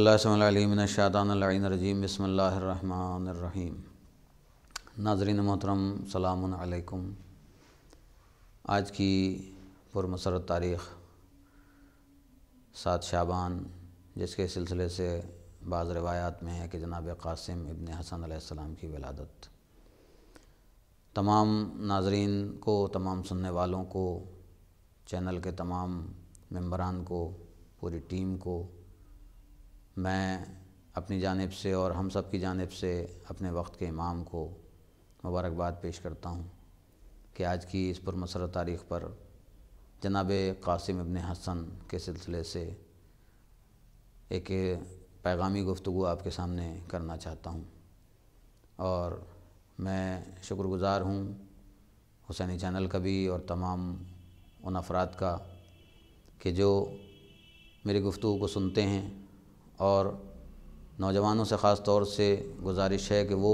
باللہ السميع العليم من الشيطان اللعين الرجيم بسم اللہ الرحمن الرحیم۔ ناظرین محترم سلام علیکم۔ آج کی پرمسرت تاریخ 7 شعبان، جس کے سلسلے سے بعض روایات میں ہے کہ جناب قاسم ابن حسن علیہ السلام کی ولادت۔ تمام ناظرین کو، تمام سننے والوں کو، چینل کے تمام ممبران کو، پوری ٹیم کو میں اپنی جانب سے اور ہم سب کی جانب سے اپنے وقت کے امام کو مبارکباد پیش کرتا ہوں کہ آج کی اس پرمسرت تاریخ پر جناب قاسم ابن حسن کے سلسلے سے ایک پیغامی گفتگو آپ کے سامنے کرنا چاہتا ہوں، اور میں شکر گزار ہوں حسینی چینل کا بھی اور تمام ان افراد کا کہ جو میری گفتگو کو سنتے ہیں، اور نوجوانوں سے خاص طور سے گزارش ہے کہ وہ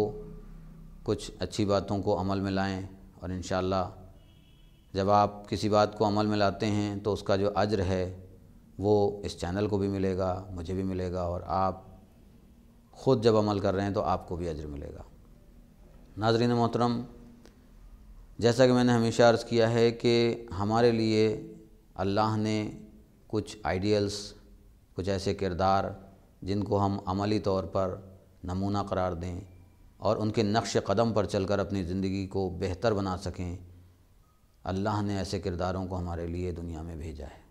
کچھ اچھی باتوں کو عمل میں لائیں، اور انشاءاللہ جب آپ کسی بات کو عمل میں لاتے ہیں تو اس کا جو اجر ہے وہ اس چینل کو بھی ملے گا، مجھے بھی ملے گا، اور آپ خود جب عمل کر رہے ہیں تو آپ کو بھی اجر ملے گا۔ ناظرین محترم، جیسا کہ میں نے ہمیشہ عرض کیا ہے کہ ہمارے لیے اللہ نے کچھ آئیڈیلز، کچھ ایسے کردار جن کو ہم عملی طور پر نمونہ قرار دیں اور ان کے نقش قدم پر چل کر اپنی زندگی کو بہتر بنا سکیں، اللہ نے ایسے کرداروں کو ہمارے لیے دنیا میں بھیجا ہے،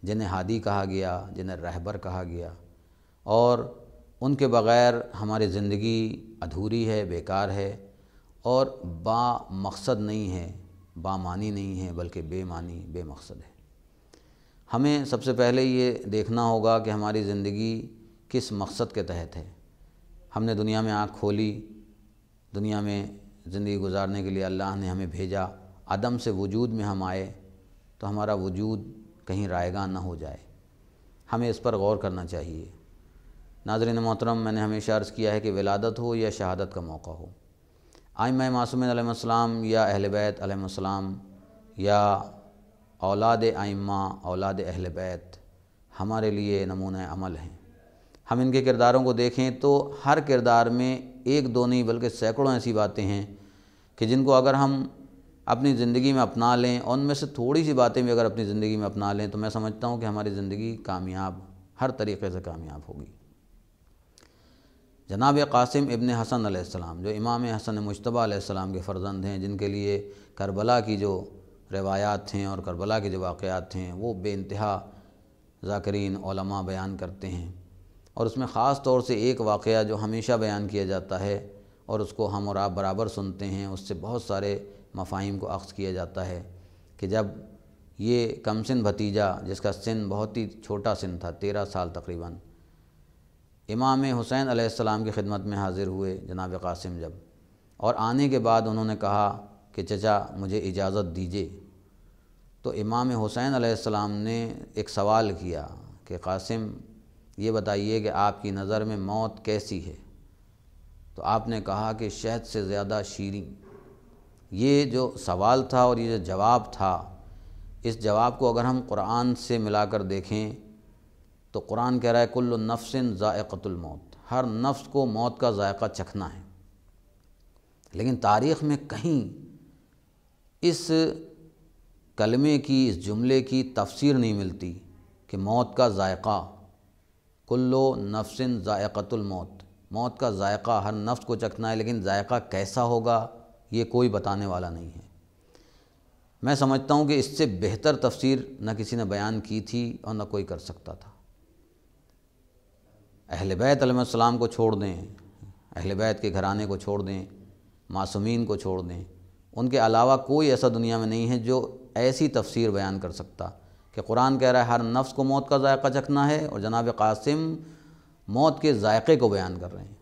جنہیں ہادی کہا گیا، جنہیں رہبر کہا گیا، اور ان کے بغیر ہماری زندگی ادھوری ہے، بیکار ہے، اور با مقصد نہیں ہے، با معنی نہیں ہے، بلکہ بے معنی، بے مقصد ہے۔ ہمیں سب سے پہلے یہ دیکھنا ہوگا کہ ہماری زندگی کس مقصد کے تحت ہے۔ ہم نے دنیا میں آنکھ کھولی، دنیا میں زندگی گزارنے کے لیے اللہ نے ہمیں بھیجا، عدم سے وجود میں ہم آئے تو ہمارا وجود کہیں رائیگاں نہ ہو جائے، ہمیں اس پر غور کرنا چاہیے۔ ناظرین محترم، میں نے ہمیشہ عرض کیا ہے کہ ولادت ہو یا شہادت کا موقع ہو، ائمہ معصومین علیہ السلام یا اہل بیت علیہ السلام یا اولاد ائمہ، اولاد اہل بیت ہمارے لیے نمونہ عمل ہیں۔ ہم ان کے کرداروں کو دیکھیں تو ہر کردار میں ایک دو نہیں بلکہ سینکڑوں ایسی باتیں ہیں کہ جن کو اگر ہم اپنی زندگی میں اپنا لیں، اور ان میں سے تھوڑی سی باتیں بھی اگر اپنی زندگی میں اپنا لیں تو میں سمجھتا ہوں کہ ہماری زندگی کامیاب، ہر طریقے سے کامیاب ہوگی۔ جناب قاسم ابن حسن علیہ السلام، جو امام حسن مجتبیٰ علیہ السلام کے فرزند ہیں، جن کے لیے کربلا کی جو روایات ہیں اور کربلا کے جو واقعات ہیں وہ بے انتہا ذاکرین علماء بیان کرتے ہیں، اور اس میں خاص طور سے ایک واقعہ جو ہمیشہ بیان کیا جاتا ہے اور اس کو ہم اور آپ برابر سنتے ہیں، اس سے بہت سارے مفاہیم کو اخذ کیا جاتا ہے کہ جب یہ کم سن بھتیجا، جس کا سن بہت ہی چھوٹا سن تھا، 13 سال تقریباً، امام حسین علیہ السلام کی خدمت میں حاضر ہوئے جناب قاسم جب، اور آنے کے بعد انہوں نے کہا کہ چچا مجھے اجازت دیجیے، تو امام حسین علیہ السلام نے ایک سوال کیا کہ قاسم یہ بتائیے کہ آپ کی نظر میں موت کیسی ہے؟ تو آپ نے کہا کہ شہد سے زیادہ شیریں۔ یہ جو سوال تھا اور یہ جو جواب تھا، اس جواب کو اگر ہم قرآن سے ملا کر دیکھیں تو قرآن کہہ رہا ہے کل نفس ذائقۃ الموت، ہر نفس کو موت کا ذائقہ چکھنا ہے، لیکن تاریخ میں کہیں اس کلمے کی، اس جملے کی تفسیر نہیں ملتی کہ موت کا ذائقہ، کل نفس ذائقۃ الموت، موت کا ذائقہ ہر نفس کو چکھنا ہے، لیکن ذائقہ کیسا ہوگا یہ کوئی بتانے والا نہیں ہے۔ میں سمجھتا ہوں کہ اس سے بہتر تفسیر نہ کسی نے بیان کی تھی اور نہ کوئی کر سکتا تھا۔ اہل بیت علیہ السلام کو چھوڑ دیں، اہل بیت کے گھرانے کو چھوڑ دیں، معصومین کو چھوڑ دیں، ان کے علاوہ کوئی ایسا دنیا میں نہیں ہے جو ایسی تفسیر بیان کر سکتا کہ قرآن کہہ رہا ہے ہر نفس کو موت کا ذائقہ چکھنا ہے، اور جناب قاسم موت کے ذائقے کو بیان کر رہے ہیں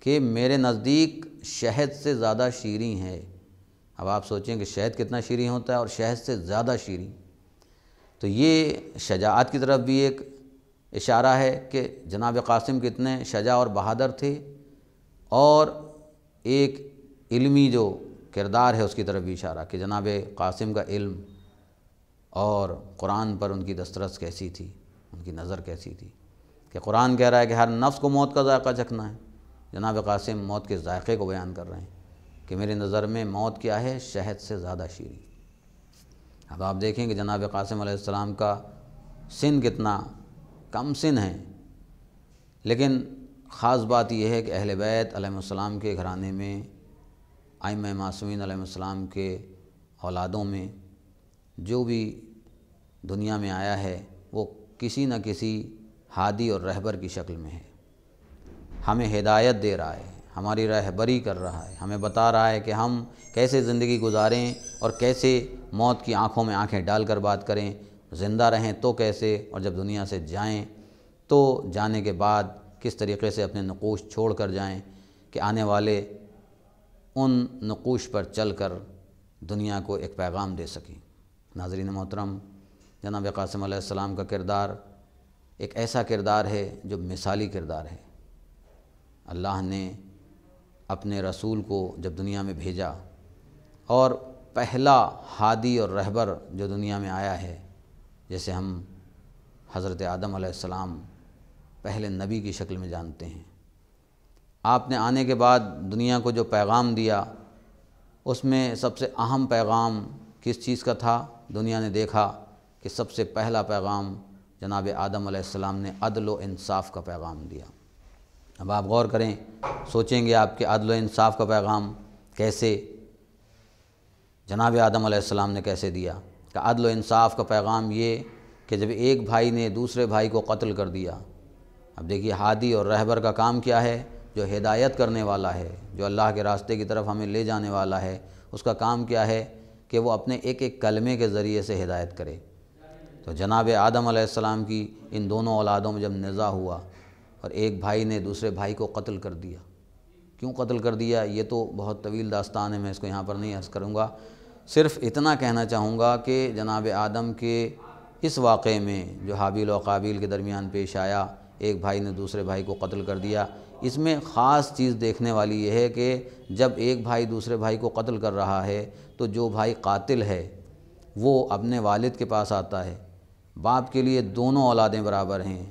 کہ میرے نزدیک شہد سے زیادہ شیریں ہے۔ اب آپ سوچیں کہ شہد کتنا شیریں ہوتا ہے اور شہد سے زیادہ شیریں، تو یہ شجاعت کی طرف بھی ایک اشارہ ہے کہ جناب قاسم کتنے شجاع اور بہادر تھے، اور ایک علمی جو کردار ہے اس کی طرف بھی اشارہ کہ جناب قاسم کا علم اور قرآن پر ان کی دسترس کیسی تھی، ان کی نظر کیسی تھی کہ قرآن کہہ رہا ہے کہ ہر نفس کو موت کا ذائقہ چکھنا ہے، جناب قاسم موت کے ذائقے کو بیان کر رہے ہیں کہ میری نظر میں موت کیا ہے؟ شہد سے زیادہ شیریں۔ اب آپ دیکھیں کہ جناب قاسم علیہ السلام کا سن کتنا کم سن ہے، لیکن خاص بات یہ ہے کہ اہل بیت علیہ السلام کے گھرانے میں، ائمہ معصومین علیہ السلام کے اولادوں میں جو بھی دنیا میں آیا ہے وہ کسی نہ کسی ہادی اور رہبر کی شکل میں ہے، ہمیں ہدایت دے رہا ہے، ہماری رہبری کر رہا ہے، ہمیں بتا رہا ہے کہ ہم کیسے زندگی گزاریں اور کیسے موت کی آنکھوں میں آنکھیں ڈال کر بات کریں، زندہ رہیں تو کیسے، اور جب دنیا سے جائیں تو جانے کے بعد کس طریقے سے اپنے نقوش چھوڑ کر جائیں کہ آنے والے ان نقوش پر چل کر دنیا کو ایک پیغام دے سکیں۔ ناظرین محترم، جناب قاسم علیہ السلام کا کردار ایک ایسا کردار ہے جو مثالی کردار ہے۔ اللہ نے اپنے رسول کو جب دنیا میں بھیجا اور پہلا ہادی اور رہبر جو دنیا میں آیا ہے، جیسے ہم حضرت آدم علیہ السلام پہلے نبی کی شکل میں جانتے ہیں، آپ نے آنے کے بعد دنیا کو جو پیغام دیا اس میں سب سے اہم پیغام کس چیز کا تھا؟ دنیا نے دیکھا کہ سب سے پہلا پیغام جناب آدم علیہ السلام نے عدل و انصاف کا پیغام دیا۔ اب آپ غور کریں، سوچیں گے آپ کہ عدل و انصاف کا پیغام کیسے جناب آدم علیہ السلام نے کیسے دیا؟ کہ عدل و انصاف کا پیغام یہ کہ جب ایک بھائی نے دوسرے بھائی کو قتل کر دیا، اب دیکھیے ہادی اور رہبر کا کام کیا ہے؟ جو ہدایت کرنے والا ہے، جو اللہ کے راستے کی طرف ہمیں لے جانے والا ہے، اس کا کام کیا ہے کہ وہ اپنے ایک ایک کلمے کے ذریعے سے ہدایت کرے۔ تو جناب آدم علیہ السلام کی ان دونوں اولادوں میں جب نزاع ہوا اور ایک بھائی نے دوسرے بھائی کو قتل کر دیا، کیوں قتل کر دیا یہ تو بہت طویل داستان ہے، میں اس کو یہاں پر نہیں عرض کروں گا، صرف اتنا کہنا چاہوں گا کہ جناب آدم کے اس واقعے میں جو حابیل و قابیل کے درمیان پیش آیا، ایک بھائی نے دوسرے بھائی کو قتل کر دیا، اس میں خاص چیز دیکھنے والی یہ ہے کہ جب ایک بھائی دوسرے بھائی کو قتل کر رہا ہے تو جو بھائی قاتل ہے وہ اپنے والد کے پاس آتا ہے۔ باپ کے لیے دونوں اولادیں برابر ہیں،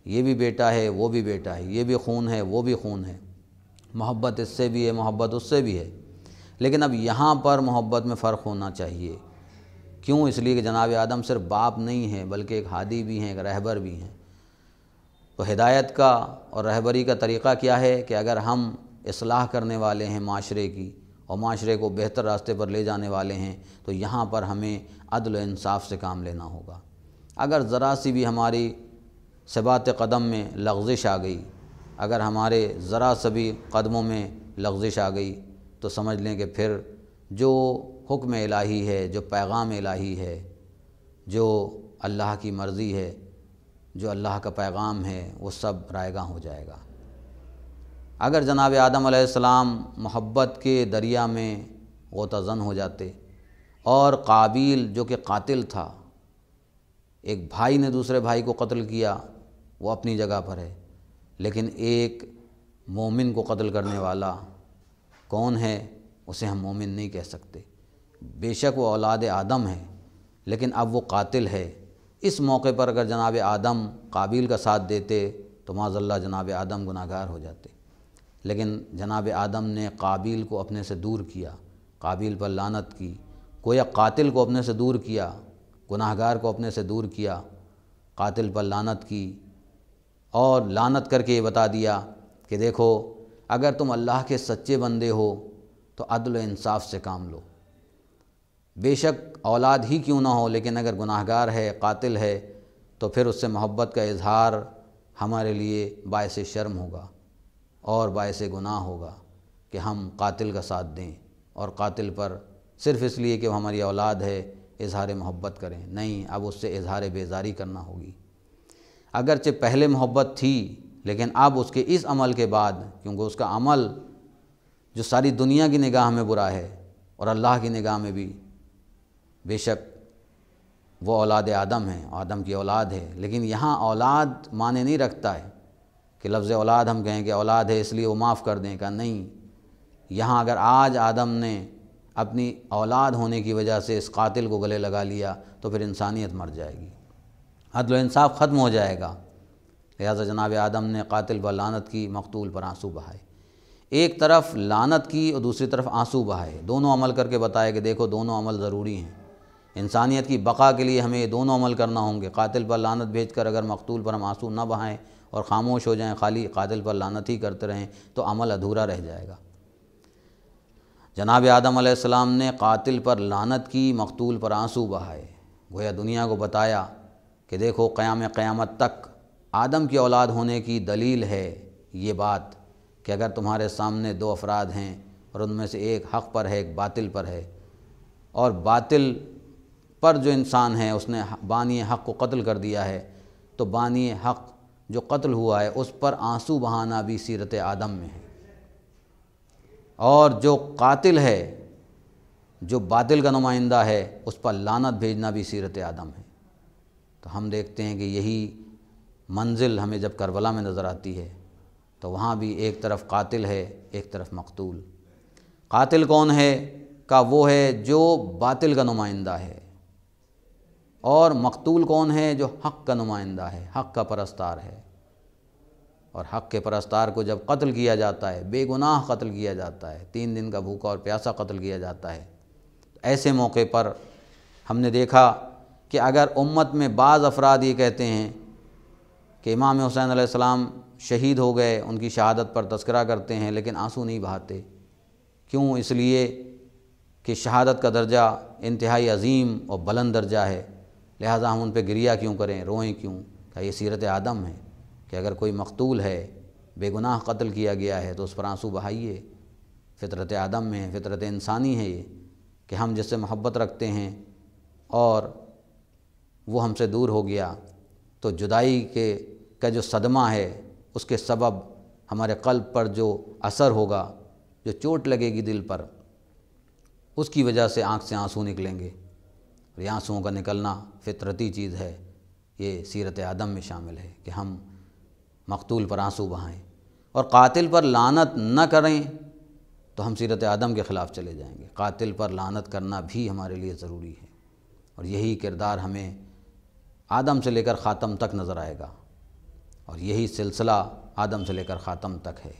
یہ بھی بیٹا ہے وہ بھی بیٹا ہے، یہ بھی خون ہے وہ بھی خون ہے، محبت اس سے بھی ہے محبت اس سے بھی ہے، لیکن اب یہاں پر محبت میں فرق ہونا چاہیے۔ کیوں؟ اس لیے کہ جناب آدم صرف باپ نہیں ہے بلکہ ایک ہادی بھی ہیں، ایک رہبر بھی ہیں۔ تو ہدایت کا اور رہبری کا طریقہ کیا ہے کہ اگر ہم اصلاح کرنے والے ہیں معاشرے کی اور معاشرے کو بہتر راستے پر لے جانے والے ہیں تو یہاں پر ہمیں عدل و انصاف سے کام لینا ہوگا۔ اگر ذرا سی بھی ہماری ثبات قدم میں لغزش آ گئی، اگر ہمارے ذرا سا بھی قدموں میں لغزش آ گئی تو سمجھ لیں کہ پھر جو حکم الہی ہے، جو پیغام الہی ہے، جو اللہ کی مرضی ہے، جو اللہ کا پیغام ہے، وہ سب رائے گاں ہو جائے گا۔ اگر جناب آدم علیہ السلام محبت کے دریا میں غوطہ زن ہو جاتے اور قابیل جو کہ قاتل تھا، ایک بھائی نے دوسرے بھائی کو قتل کیا، وہ اپنی جگہ پر ہے، لیکن ایک مومن کو قتل کرنے والا کون ہے؟ اسے ہم مومن نہیں کہہ سکتے۔ بے شک وہ اولاد آدم ہے لیکن اب وہ قاتل ہے۔ اس موقع پر اگر جناب آدم قابیل کا ساتھ دیتے تو معاذ اللہ جناب آدم گناہگار ہو جاتے، لیکن جناب آدم نے قابیل کو اپنے سے دور کیا، قابیل پر لعنت کی، گویا قاتل کو اپنے سے دور کیا، گناہگار کو اپنے سے دور کیا، قاتل پر لعنت کی، اور لعنت کر کے یہ بتا دیا کہ دیکھو اگر تم اللہ کے سچے بندے ہو تو عدل و انصاف سے کام لو، بے شک اولاد ہی کیوں نہ ہو، لیکن اگر گناہگار ہے، قاتل ہے، تو پھر اس سے محبت کا اظہار ہمارے لیے باعث شرم ہوگا اور باعث گناہ ہوگا کہ ہم قاتل کا ساتھ دیں اور قاتل پر صرف اس لیے کہ وہ ہماری اولاد ہے اظہار محبت کریں۔ نہیں، اب اس سے اظہار بیزاری کرنا ہوگی۔ اگرچہ پہلے محبت تھی لیکن اب اس کے اس عمل کے بعد، کیونکہ اس کا عمل جو ساری دنیا کی نگاہ میں برا ہے اور اللہ کی نگاہ میں بھی، بے شک وہ اولاد آدم ہے، آدم کی اولاد ہے، لیکن یہاں اولاد معنی نہیں رکھتا ہے کہ لفظ اولاد ہم کہیں کہ اولاد ہے اس لیے وہ معاف کر دیں، کا نہیں، یہاں اگر آج آدم نے اپنی اولاد ہونے کی وجہ سے اس قاتل کو گلے لگا لیا تو پھر انسانیت مر جائے گی، عدل و انصاف ختم ہو جائے گا۔ لہٰذا جناب آدم نے قاتل پر لعنت کی، مقتول پر آنسو بہائے۔ ایک طرف لعنت کی اور دوسری طرف آنسو بہائے، دونوں عمل کر کے بتائے کہ دیکھو دونوں عمل ضروری ہیں، انسانیت کی بقا کے لیے ہمیں یہ دونوں عمل کرنا ہوں گے۔ قاتل پر لعنت بھیج کر اگر مقتول پر ہم آنسو نہ بہائیں اور خاموش ہو جائیں، خالی قاتل پر لعنت ہی کرتے رہیں، تو عمل ادھورا رہ جائے گا۔ جناب آدم علیہ السلام نے قاتل پر لعنت کی، مقتول پر آنسو بہائے، گویا دنیا کو بتایا کہ دیکھو قیامت تک آدم کی اولاد ہونے کی دلیل ہے یہ بات کہ اگر تمہارے سامنے دو افراد ہیں اور ان میں سے ایک حق پر ہے ایک باطل پر ہے، اور باطل پر جو انسان ہے اس نے بانی حق کو قتل کر دیا ہے، تو بانی حق جو قتل ہوا ہے اس پر آنسو بہانا بھی سیرت آدم میں ہے، اور جو قاتل ہے، جو باطل کا نمائندہ ہے، اس پر لعنت بھیجنا بھی سیرت آدم ہے۔ تو ہم دیکھتے ہیں کہ یہی منزل ہمیں جب کربلا میں نظر آتی ہے تو وہاں بھی ایک طرف قاتل ہے، ایک طرف مقتول۔ قاتل کون ہے؟ کا وہ ہے جو باطل کا نمائندہ ہے، اور مقتول کون ہے؟ جو حق کا نمائندہ ہے، حق کا پرستار ہے۔ اور حق کے پرستار کو جب قتل کیا جاتا ہے، بے گناہ قتل کیا جاتا ہے، 3 دن کا بھوکا اور پیاسا قتل کیا جاتا ہے، تو ایسے موقع پر ہم نے دیکھا کہ اگر امت میں بعض افراد یہ کہتے ہیں کہ امام حسین علیہ السلام شہید ہو گئے، ان کی شہادت پر تذکرہ کرتے ہیں لیکن آنسو نہیں بہاتے، کیوں؟ اس لیے کہ شہادت کا درجہ انتہائی عظیم اور بلند درجہ ہے، لہٰذا ہم ان پہ گریہ کیوں کریں، روئیں کیوں؟ کہ یہ سیرت آدم ہے کہ اگر کوئی مقتول ہے، بے گناہ قتل کیا گیا ہے تو اس پر آنسو بہائیے، فطرت آدم میں ہے، فطرت انسانی ہے یہ کہ ہم جس سے محبت رکھتے ہیں اور وہ ہم سے دور ہو گیا تو جدائی کا جو صدمہ ہے اس کے سبب ہمارے قلب پر جو اثر ہوگا، جو چوٹ لگے گی دل پر، اس کی وجہ سے آنکھ سے آنسو نکلیں گے، اور یہ آنسوؤں کا نکلنا فطرتی چیز ہے، یہ سیرت آدم میں شامل ہے کہ ہم مقتول پر آنسو بہائیں اور قاتل پر لعنت نہ کریں تو ہم سیرت آدم کے خلاف چلے جائیں گے۔ قاتل پر لعنت کرنا بھی ہمارے لیے ضروری ہے، اور یہی کردار ہمیں آدم سے لے کر خاتم تک نظر آئے گا، اور یہی سلسلہ آدم سے لے کر خاتم تک ہے۔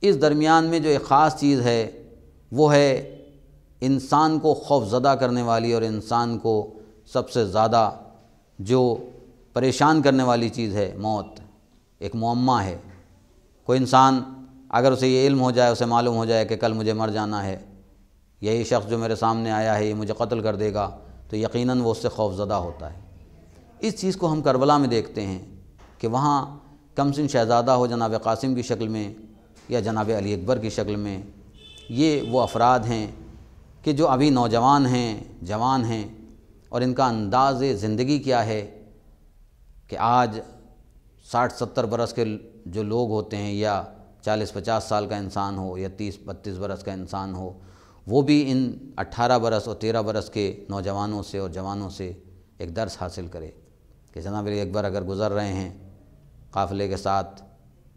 اس درمیان میں جو ایک خاص چیز ہے وہ ہے انسان کو خوف زدہ کرنے والی اور انسان کو سب سے زیادہ جو پریشان کرنے والی چیز ہے، موت۔ ایک معمہ ہے، کوئی انسان اگر اسے یہ علم ہو جائے، اسے معلوم ہو جائے کہ کل مجھے مر جانا ہے، یہی شخص جو میرے سامنے آیا ہے یہ مجھے قتل کر دے گا، تو یقیناً وہ اس سے خوف زدہ ہوتا ہے۔ اس چیز کو ہم کربلا میں دیکھتے ہیں کہ وہاں کمسن شہزادہ ہو جناب قاسم کی شکل میں یا جناب علی اکبر کی شکل میں، یہ وہ افراد ہیں کہ جو ابھی نوجوان ہیں، جوان ہیں، اور ان کا انداز زندگی کیا ہے کہ آج 60-70 برس کے جو لوگ ہوتے ہیں، یا 40-50 سال کا انسان ہو یا 30-32 برس کا انسان ہو، وہ بھی ان 18 برس اور 13 برس کے نوجوانوں سے اور جوانوں سے ایک درس حاصل کرے کہ جناب علی اکبر اگر گزر رہے ہیں قافلے کے ساتھ،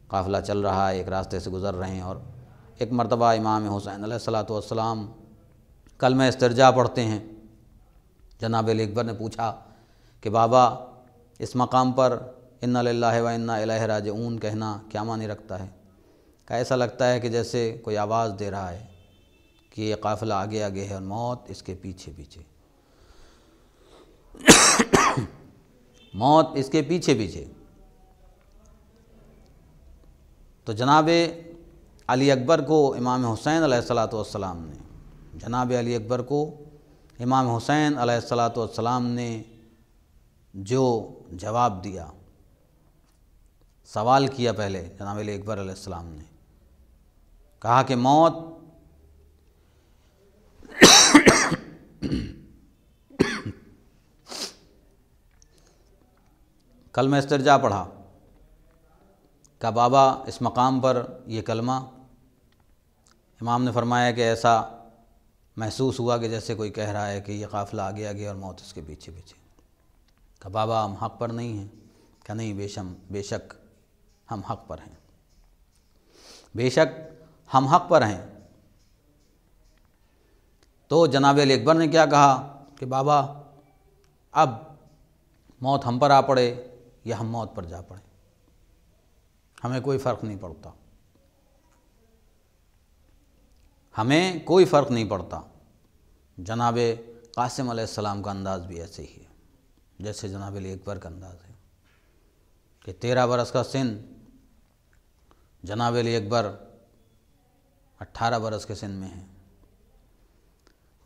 قافلہ چل رہا ہے، ایک راستے سے گزر رہے ہیں، اور ایک مرتبہ امام حسین علیہ السلام کلمہ استرجاع پڑھتے ہیں۔ جناب علی اکبر نے پوچھا کہ بابا اس مقام پر انا للہ و انا الیہ راجعون کہنا کیا معنی رکھتا ہے؟ کہ ایسا لگتا ہے کہ جیسے کوئی آواز دے رہا ہے کہ یہ قافلہ آگے آگے ہے اور موت اس کے پیچھے پیچھے، موت اس کے پیچھے پیچھے۔ تو جناب علی اکبر کو امام حسین علیہ السلام نے، جناب علی اکبر کو امام حسین علیہ السلام نے جو جواب دیا، سوال کیا پہلے جناب علی اکبر علیہ السلام نے، کہا کہ موت کلمہ استرجاع پڑھا، کہا بابا اس مقام پر یہ کلمہ، امام نے فرمایا کہ ایسا محسوس ہوا کہ جیسے کوئی کہہ رہا ہے کہ یہ قافلہ آگے آگے اور موت اس کے پیچھے پیچھے۔ کہا بابا ہم حق پر نہیں ہیں؟ کہا نہیں، بے شک ہم حق پر ہیں، بے شک ہم حق پر ہیں۔ تو جناب علی اکبر نے کیا کہا کہ بابا اب موت ہم پر آ پڑے یا ہم موت پر جا پڑے، ہمیں کوئی فرق نہیں پڑتا، ہمیں کوئی فرق نہیں پڑتا۔ جناب قاسم علیہ السلام کا انداز بھی ایسے ہی ہے جیسے جناب علی اکبر کا انداز ہے کہ 13 برس کا سن، جناب علی اکبر 18 برس کے سن میں ہیں،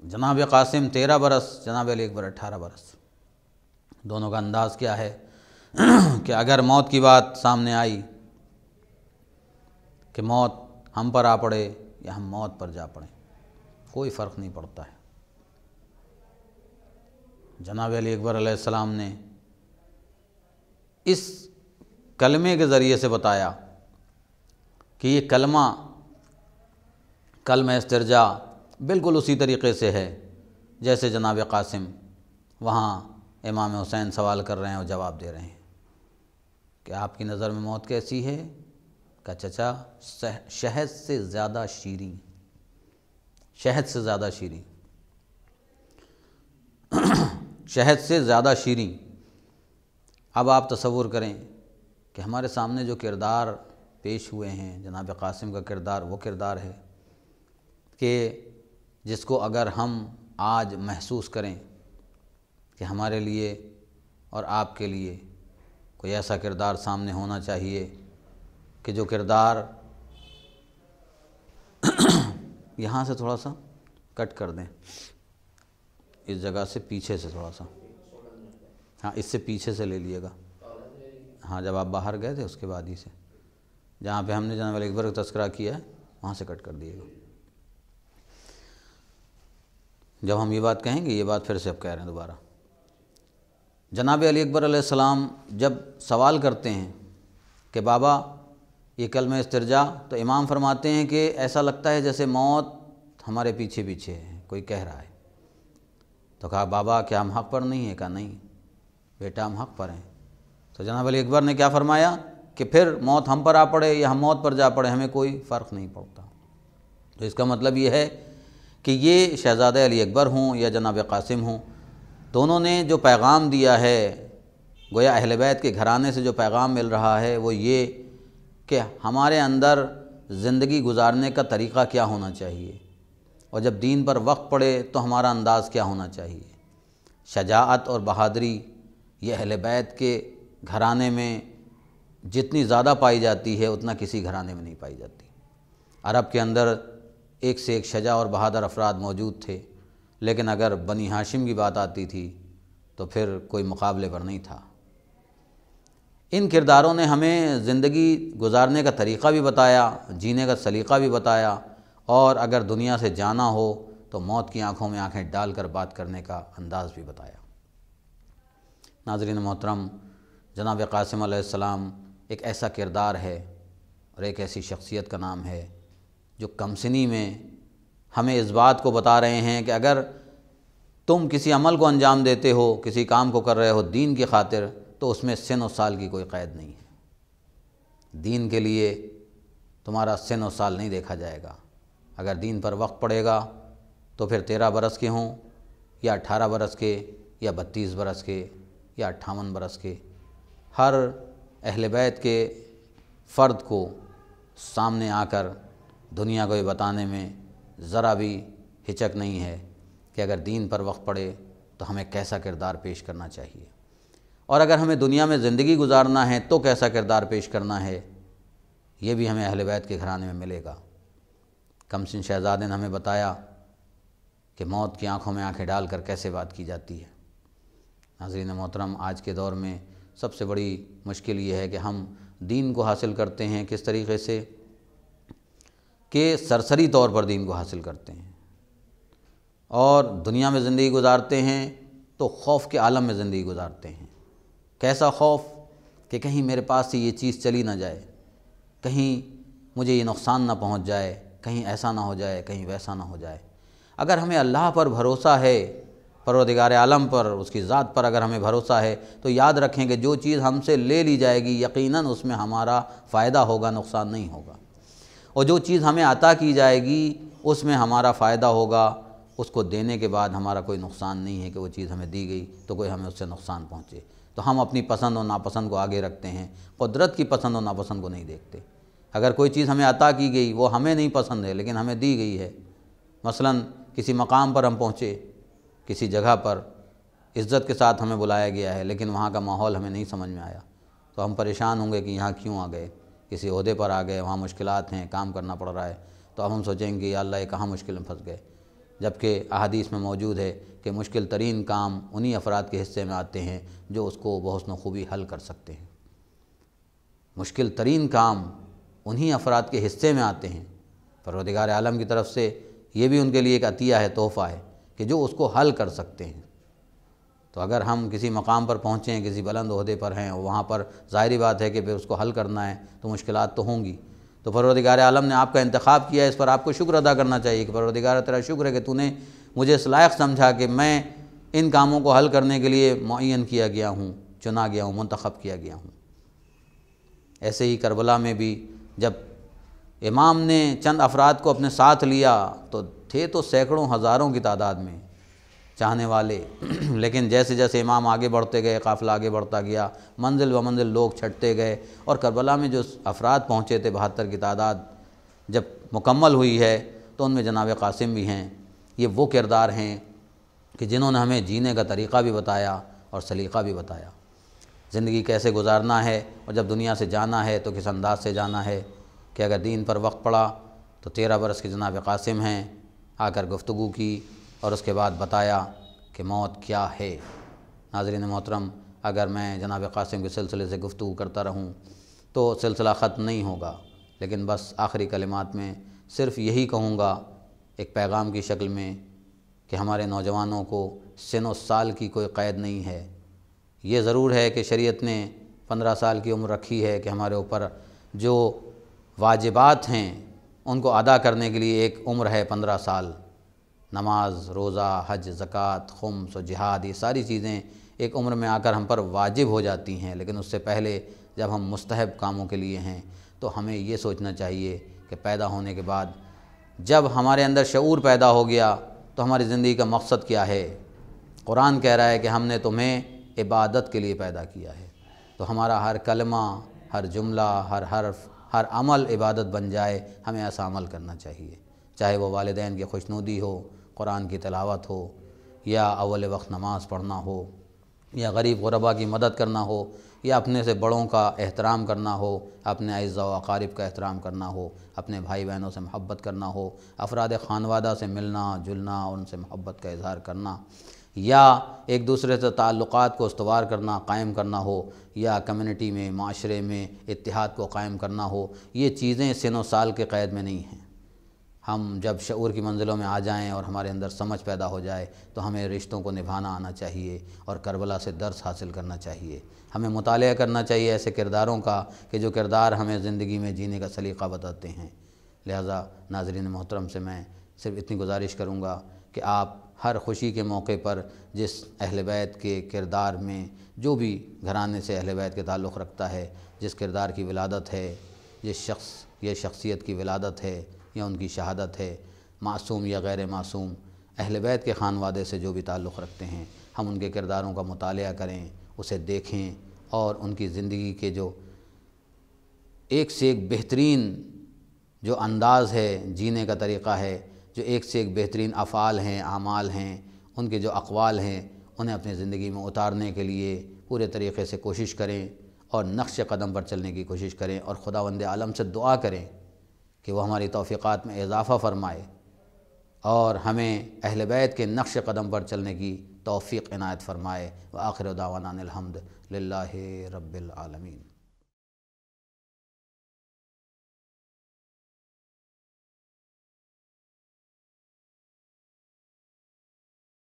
جناب قاسم 13 برس، جناب علی اکبر 18 برس۔ دونوں کا انداز کیا ہے کہ اگر موت کی بات سامنے آئی کہ موت ہم پر آ پڑے یا ہم موت پر جا پڑیں، کوئی فرق نہیں پڑتا ہے۔ جناب علی اکبر علیہ السلام نے اس کلمے کے ذریعے سے بتایا کہ یہ کلمہ استرجاع بالکل اسی طریقے سے ہے جیسے جناب قاسم وہاں امام حسین سوال کر رہے ہیں اور جواب دے رہے ہیں کہ آپ کی نظر میں موت کیسی ہے؟ کہ چچا شہد سے زیادہ شیریں، شہد سے زیادہ شیریں، شہد سے زیادہ شیریں۔ اب آپ تصور کریں کہ ہمارے سامنے جو کردار پیش ہوئے ہیں، جناب قاسم کا کردار وہ کردار ہے کہ جس کو اگر ہم آج محسوس کریں کہ ہمارے لیے اور آپ کے لیے کوئی ایسا کردار سامنے ہونا چاہیے کہ جو کردار یہاں سے تھوڑا سا کٹ کر دیں، اس جگہ سے پیچھے سے تھوڑا سا، ہاں اس سے پیچھے سے لے لیے گا، ہاں جب آپ باہر گئے تھے اس کے بعد ہی سے، جہاں پہ ہم نے جناب علی اکبر کا تذکرہ کیا ہے وہاں سے کٹ کر دیے گا۔ جب ہم یہ بات کہیں گے، یہ بات پھر سے اب کہہ رہے ہیں دوبارہ، جناب علی اکبر علیہ السلام جب سوال کرتے ہیں کہ بابا یہ کلمہ استرجاع، تو امام فرماتے ہیں کہ ایسا لگتا ہے جیسے موت ہمارے پیچھے پیچھے ہے، کوئی کہہ رہا ہے۔ تو کہا بابا کیا ہم حق پر نہیں ہیں؟ کہا نہیں بیٹا ہم حق پر ہیں۔ تو جناب علی اکبر نے کیا فرمایا کہ پھر موت ہم پر آ پڑے یا ہم موت پر جا پڑے ہمیں کوئی فرق نہیں پڑتا۔ تو اس کا مطلب یہ ہے کہ یہ شہزادہ علی اکبر ہوں یا جناب قاسم ہوں، دونوں نے جو پیغام دیا ہے، گویا اہل بیت کے گھرانے سے جو پیغام مل رہا ہے وہ یہ کہ ہمارے اندر زندگی گزارنے کا طریقہ کیا ہونا چاہیے، اور جب دین پر وقت پڑے تو ہمارا انداز کیا ہونا چاہیے۔ شجاعت اور بہادری یہ اہل بیت کے گھرانے میں جتنی زیادہ پائی جاتی ہے اتنا کسی گھرانے میں نہیں پائی جاتی۔ عرب کے اندر ایک سے ایک شجاع اور بہادر افراد موجود تھے، لیکن اگر بنی ہاشم کی بات آتی تھی تو پھر کوئی مقابلے پر نہیں تھا۔ ان کرداروں نے ہمیں زندگی گزارنے کا طریقہ بھی بتایا، جینے کا سلیقہ بھی بتایا، اور اگر دنیا سے جانا ہو تو موت کی آنکھوں میں آنکھیں ڈال کر بات کرنے کا انداز بھی بتایا۔ ناظرین محترم، جناب قاسم علیہ السلام ایک ایسا کردار ہے اور ایک ایسی شخصیت کا نام ہے جو کمسنی میں ہمیں اس بات کو بتا رہے ہیں کہ اگر تم کسی عمل کو انجام دیتے ہو، کسی کام کو کر رہے ہو دین کی خاطر، تو اس میں سن و سال کی کوئی قید نہیں ہے۔ دین کے لیے تمہارا سن و سال نہیں دیکھا جائے گا۔ اگر دین پر وقت پڑے گا تو پھر 13 برس کے ہوں یا 18 برس کے یا 32 برس کے یا 58 برس کے، ہر اہل بیت کے فرد کو سامنے آ کر دنیا کو یہ بتانے میں ذرا بھی ہچک نہیں ہے کہ اگر دین پر وقت پڑے تو ہمیں کیسا کردار پیش کرنا چاہیے، اور اگر ہمیں دنیا میں زندگی گزارنا ہے تو کیسا کردار پیش کرنا ہے، یہ بھی ہمیں اہل بیت کے گھرانے میں ملے گا۔ کمسن شہزادے نے ہمیں بتایا کہ موت کی آنکھوں میں آنکھیں ڈال کر کیسے بات کی جاتی ہے۔ ناظرین محترم، آج کے دور میں سب سے بڑی مشکل یہ ہے کہ ہم دین کو حاصل کرتے ہیں کس طریقے سے کہ سرسری طور پر دین کو حاصل کرتے ہیں، اور دنیا میں زندگی گزارتے ہیں تو خوف کے عالم میں زندگی گزارتے ہیں۔ کیسا خوف کہ کہیں میرے پاس سے یہ چیز چلی نہ جائے، کہیں مجھے یہ نقصان نہ پہنچ جائے، کہیں ایسا نہ ہو جائے، کہیں ویسا نہ ہو جائے۔ اگر ہمیں اللہ پر بھروسہ ہے، پروردگار عالم پر، اس کی ذات پر اگر ہمیں بھروسہ ہے، تو یاد رکھیں کہ جو چیز ہم سے لے لی جائے گی یقیناً اس میں ہمارا فائدہ ہوگا، نقصان نہیں ہوگا، اور جو چیز ہمیں عطا کی جائے گی اس میں ہمارا فائدہ ہوگا، اس کو دینے کے بعد ہمارا کوئی نقصان نہیں ہے کہ وہ چیز ہمیں دی گئی تو کوئی ہمیں اس سے نقصان پہنچے۔ تو ہم اپنی پسند و ناپسند کو آگے رکھتے ہیں، قدرت کی پسند و ناپسند کو نہیں دیکھتے۔ اگر کوئی چیز ہمیں عطا کی گئی وہ ہمیں نہیں پسند ہے لیکن ہمیں دی گئی ہے، مثلاً کسی مقام پر ہم پہنچے، کسی جگہ پر عزت کے ساتھ ہمیں بلایا گیا ہے لیکن وہاں کا ماحول ہمیں نہیں سمجھ میں آیا، تو ہم پریشان ہوں گے کہ یہاں کیوں آ گئے، کسی عہدے پر آ گئے، وہاں مشکلات ہیں، کام کرنا پڑ رہا ہے، تو اب ہم سوچیں گے یا اللہ یہ کہاں مشکل میں پھنس گئے، جبکہ احادیث میں موجود ہے کہ مشکل ترین کام انہی افراد کے حصے میں آتے ہیں جو اس کو بحسن و خوبی حل کر سکتے ہیں۔ مشکل ترین کام انہی افراد کے حصے میں آتے ہیں، پروردگار عالم کی طرف سے یہ بھی ان کے لیے ایک عطیہ ہے، تحفہ ہے کہ جو اس کو حل کر سکتے ہیں۔ تو اگر ہم کسی مقام پر پہنچیں، کسی بلند عہدے پر ہیں، وہاں پر ظاہری بات ہے کہ پھر اس کو حل کرنا ہے تو مشکلات تو ہوں گی، تو پروردگار عالم نے آپ کا انتخاب کیا ہے، اس پر آپ کو شکر ادا کرنا چاہیے کہ پروردگار تیرا شکر ہے کہ تو نے مجھے اس لائق سمجھا کہ میں ان کاموں کو حل کرنے کے لیے معین کیا گیا ہوں، چنا گیا ہوں، منتخب کیا گیا ہوں۔ ایسے ہی کربلا میں بھی جب امام نے چند افراد کو اپنے ساتھ لیا تو تھے تو سینکڑوں ہزاروں کی تعداد میں چاہنے والے، لیکن جیسے جیسے امام آگے بڑھتے گئے، قافلہ آگے بڑھتا گیا، منزل و منزل لوگ چھٹتے گئے، اور کربلا میں جو افراد پہنچے تھے 72 کی تعداد جب مکمل ہوئی ہے تو ان میں جناب قاسم بھی ہیں۔ یہ وہ کردار ہیں کہ جنہوں نے ہمیں جینے کا طریقہ بھی بتایا اور سلیقہ بھی بتایا، زندگی کیسے گزارنا ہے اور جب دنیا سے جانا ہے تو کس انداز سے جانا ہے، کہ اگر دین پر وقت پڑا تو 13 برس کے جناب قاسم ہیں، آ کر گفتگو کی اور اس کے بعد بتایا کہ موت کیا ہے۔ ناظرین محترم، اگر میں جناب قاسم کے سلسلے سے گفتگو کرتا رہوں تو سلسلہ ختم نہیں ہوگا، لیکن بس آخری کلمات میں صرف یہی کہوں گا ایک پیغام کی شکل میں کہ ہمارے نوجوانوں کو سن و سال کی کوئی قید نہیں ہے۔ یہ ضرور ہے کہ شریعت نے 15 سال کی عمر رکھی ہے کہ ہمارے اوپر جو واجبات ہیں ان کو ادا کرنے کے لیے ایک عمر ہے 15 سال، نماز، روزہ، حج، زکوٰۃ، خمس و جہاد، یہ ساری چیزیں ایک عمر میں آ کر ہم پر واجب ہو جاتی ہیں، لیکن اس سے پہلے جب ہم مستحب کاموں کے لیے ہیں تو ہمیں یہ سوچنا چاہیے کہ پیدا ہونے کے بعد جب ہمارے اندر شعور پیدا ہو گیا تو ہماری زندگی کا مقصد کیا ہے۔ قرآن کہہ رہا ہے کہ ہم نے تمہیں عبادت کے لیے پیدا کیا ہے، تو ہمارا ہر کلمہ، ہر جملہ، ہر حرف، ہر عمل عبادت بن جائے، ہمیں ایسا عمل کرنا چاہیے، چاہے وہ والدین کی خوشنودی ہو، قرآن کی تلاوت ہو، یا اول وقت نماز پڑھنا ہو، یا غریب غربا کی مدد کرنا ہو، یا اپنے سے بڑوں کا احترام کرنا ہو، اپنے اعزاء و اقارب کا احترام کرنا ہو، اپنے بھائی بہنوں سے محبت کرنا ہو، افراد خانوادہ سے ملنا جلنا اور ان سے محبت کا اظہار کرنا، یا ایک دوسرے سے تعلقات کو استوار کرنا، قائم کرنا ہو، یا کمیونٹی میں، معاشرے میں اتحاد کو قائم کرنا ہو، یہ چیزیں سن و سال کے قید میں نہیں ہیں۔ ہم جب شعور کی منزلوں میں آ جائیں اور ہمارے اندر سمجھ پیدا ہو جائے تو ہمیں رشتوں کو نبھانا آنا چاہیے اور کربلا سے درس حاصل کرنا چاہیے۔ ہمیں مطالعہ کرنا چاہیے ایسے کرداروں کا کہ جو کردار ہمیں زندگی میں جینے کا سلیقہ بتاتے ہیں۔ لہٰذا ناظرین محترم سے میں صرف اتنی گزارش کروں گا کہ آپ ہر خوشی کے موقع پر جس اہل بیت کے کردار میں، جو بھی گھرانے سے اہل بیت کے تعلق رکھتا ہے، جس کردار کی ولادت ہے، یہ شخصیت کی ولادت ہے یا ان کی شہادت ہے، معصوم یا غیر معصوم، اہل بیت کے خانوادے سے جو بھی تعلق رکھتے ہیں، ہم ان کے کرداروں کا مطالعہ کریں، اسے دیکھیں اور ان کی زندگی کے جو ایک سے ایک بہترین جو انداز ہے، جینے کا طریقہ ہے، جو ایک سے ایک بہترین افعال ہیں، اعمال ہیں، ان کے جو اقوال ہیں، انہیں اپنی زندگی میں اتارنے کے لیے پورے طریقے سے کوشش کریں اور نقش قدم پر چلنے کی کوشش کریں، اور خداوند عالم سے دعا کریں کہ وہ ہماری توفیقات میں اضافہ فرمائے اور ہمیں اہل بیت کے نقش قدم پر چلنے کی توفیق عنایت فرمائے۔ وآخر دعوانا الحمد للہ رب العالمین۔